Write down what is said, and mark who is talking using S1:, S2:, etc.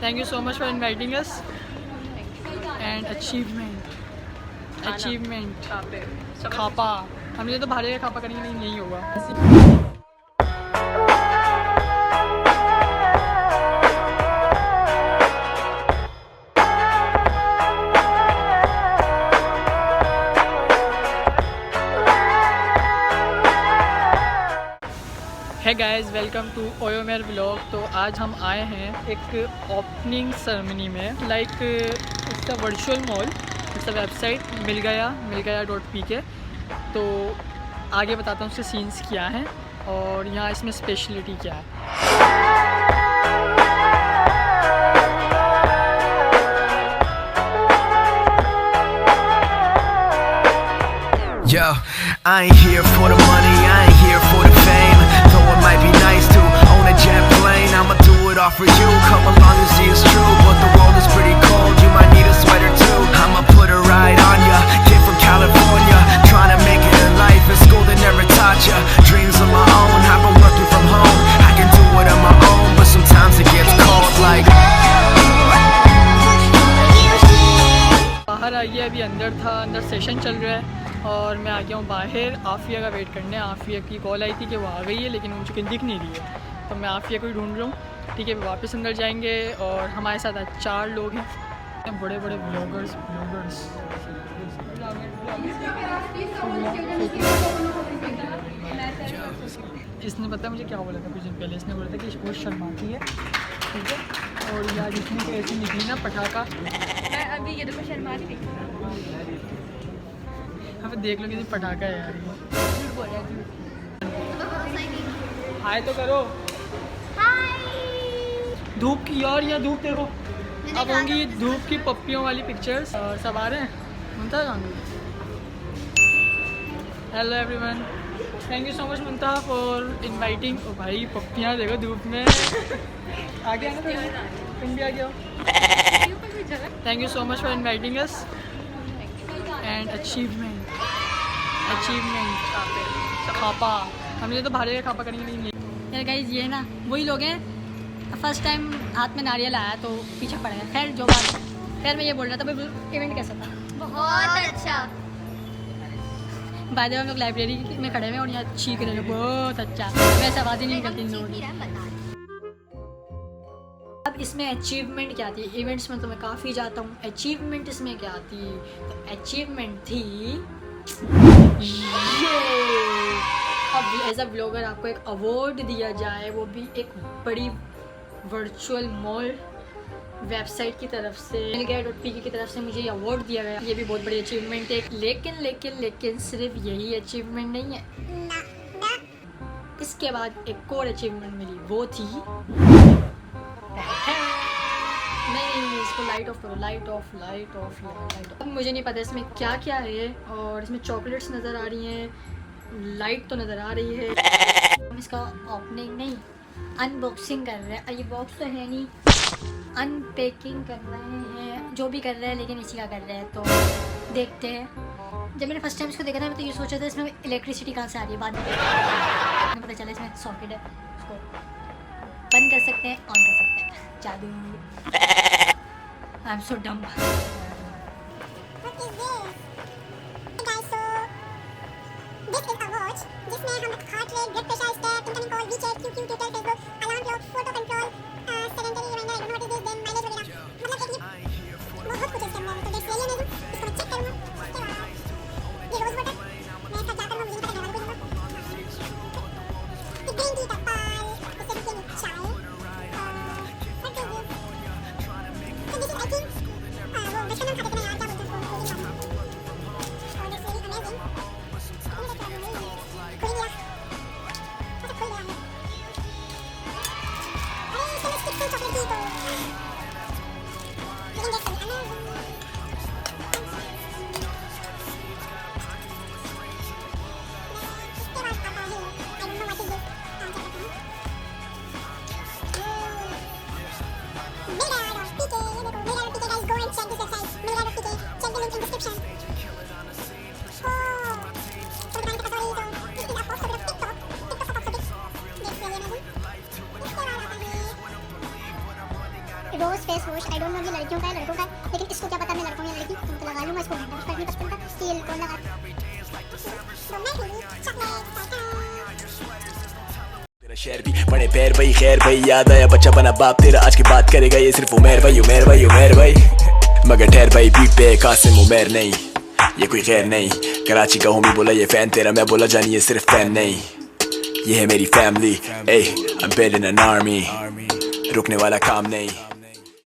S1: Thank you so much for inviting us. And achievement. खापा, हमने तो भारे का खापा करेंगे नहीं होगा। है गाइस, वेलकम टू ओयोमेर व्लॉग। तो आज हम आए हैं एक ओपनिंग सेरेमनी में, like it's a virtual mall, it's a website milgaya.pk। तो आगे बताता हूँ उसके सीन्स क्या हैं और यहाँ इसमें स्पेशलिटी क्या है।
S2: Yo, I ain't here for the money, I ain't here for the fame. Though it might be nice to own a jet plane, I'ma do it all for you. Come along and see it's true, but the world is pretty cold. You might need a sweater too. I'ma put a ride on ya. Kid from California, trying to make it in life. In school they never taught ya. Dreams of my own, I've been working from home. I can do it on my own, but sometimes it gets cold like.
S1: बाहर आइए, अभी अंदर था, अंदर session चल रहा है और मैं आ गया हूँ बाहर आफिया का वेट करने। आफिया की कॉल आई थी कि वो आ गई है, लेकिन मुझे दिख नहीं रही है, तो मैं आफिया को ही ढूंढ रहा हूँ। ठीक है, वापस अंदर जाएंगे और हमारे साथ आज 4 लोग हैं, बड़े बड़े ब्लॉगर्स। इसने पता मुझे क्या बोला था कुछ दिन पहले, इसने बोला था कि बहुत शर्माती है। ठीक है, और यार इसमें तो ऐसी निकली ना पटाखा,
S3: अभी ये देखो शर्मा रही है।
S1: हाँ देख लो किसी पटाखा है यार ये। हाय तो करो। धूप की यार, यहाँ धूप देखो। अब होंगी धूप की पप्पियों वाली पिक्चर्स और सब आ रहे हैं। Munta Gandhi, hello everyone, thank you so much Munta for inviting. ओ भाई पप्पियाँ देखो धूप में। आगे आना तो तुम भी आ गया। Thank you so much for inviting us. And achievement खापा, हमने तो भारे का खापा करेंगे नहीं। यार गाइस ये ना वही लोग हैं, फर्स्ट टाइम हाथ में नारियल आया तो पीछे पड़ा है। खैर जो बात है, खैर मैं ये बोल रहा था भाई इवेंट कैसा था।
S3: बहुत अच्छा।
S1: बाद में हम लोग लाइब्रेरी में खड़े हुए और यहाँ चीख रहे हैं बहुत अच्छा, वैसे आवाज़ ही नहीं निकलती इन लोगों की। अब इसमें अचीवमेंट क्या थी? इवेंट्स में तो मैं काफ़ी जाता हूँ, अचीवमेंट इसमें क्या थी? तो अचीवमेंट थी ये, अब एज अ ब्लॉगर आपको एक अवार्ड दिया जाए, वो भी एक बड़ी वर्चुअल मॉल वेबसाइट की तरफ से, milgaya.pk की तरफ से मुझे ये अवार्ड दिया गया। ये भी बहुत बड़ी अचीवमेंट है। लेकिन सिर्फ यही अचीवमेंट नहीं है, इसके बाद एक और अचीवमेंट मिली, वो थी नहीं, इसको लाइट ऑफ करो, लाइट ऑफ। अब मुझे नहीं पता इसमें क्या क्या है, और इसमें चॉकलेट्स नज़र आ रही हैं, लाइट तो नज़र आ रही है। हम इसका ओपनिंग नहीं, अनबॉक्सिंग कर रहे हैं। ये बॉक्स तो है नहीं, अनपैकिंग कर रहे हैं, जो भी कर रहे हैं, लेकिन इसी का कर रहे हैं। तो देखते हैं। जब मैंने फर्स्ट टाइम इसको देखा था, मैं तो ये सोचा था इसमें इलेक्ट्रिसिटी कहाँ से आ रही है। बाद में पता चला इसमें सॉकेट है, उसको बंद कर सकते हैं, ऑन कर सकते हैं। जादू। आई एम सो डम।
S4: जिसमें हम heart rate, blood pressure, step, incoming call, WeChat, Q, Twitter, Facebook, alarm clock, photo control, sedentary reminder, I don't know what is this, then mileage वगैरह, मतलब एक बहुत कुछ इसके अंदर। तो देख लिया मैंने, इसको मैं चेक करूंगा। उसके बाद ये रोज वाटर, मैं सब जाकर मुझे पता करवा दूंगा। ये ग्रीन टी का पाल, इससे भी पीनी चाय, what is this? So this is I think वो बचपन में खाते थे ना यार, क्या बोलते हैं उसको, कोई नहीं मालूम। और दिस वेरी अमेजिंग। खुल गया, अच्छा खुल गया है। अरे इसके wash face wash I don't no ये लड़कियों का है लड़कों का है, लेकिन इसको क्या पता मैं लड़कों या लड़की, तो लगा लूँगा इसको, घंटा कुछ फर्क नहीं पड़ता। स्टील कौन लगा
S5: तेरा शेर भी बड़े पैर भाई, खैर भाई याद आया बच्चा बना बाप तेरा, आज की बात करेगा ये सिर्फ उमेर भाई, उमेर भाई, उमेर भाई। मगर ठहर भाई बीट पे कासिम उमेर नहीं, ये कोई खैर नहीं। कराची का होमी बोला ये फैन तेरा, मैं बोला जानी ये सिर्फ फैन नहीं, ये है मेरी family. A I am building an army, रुकने वाला काम नहीं।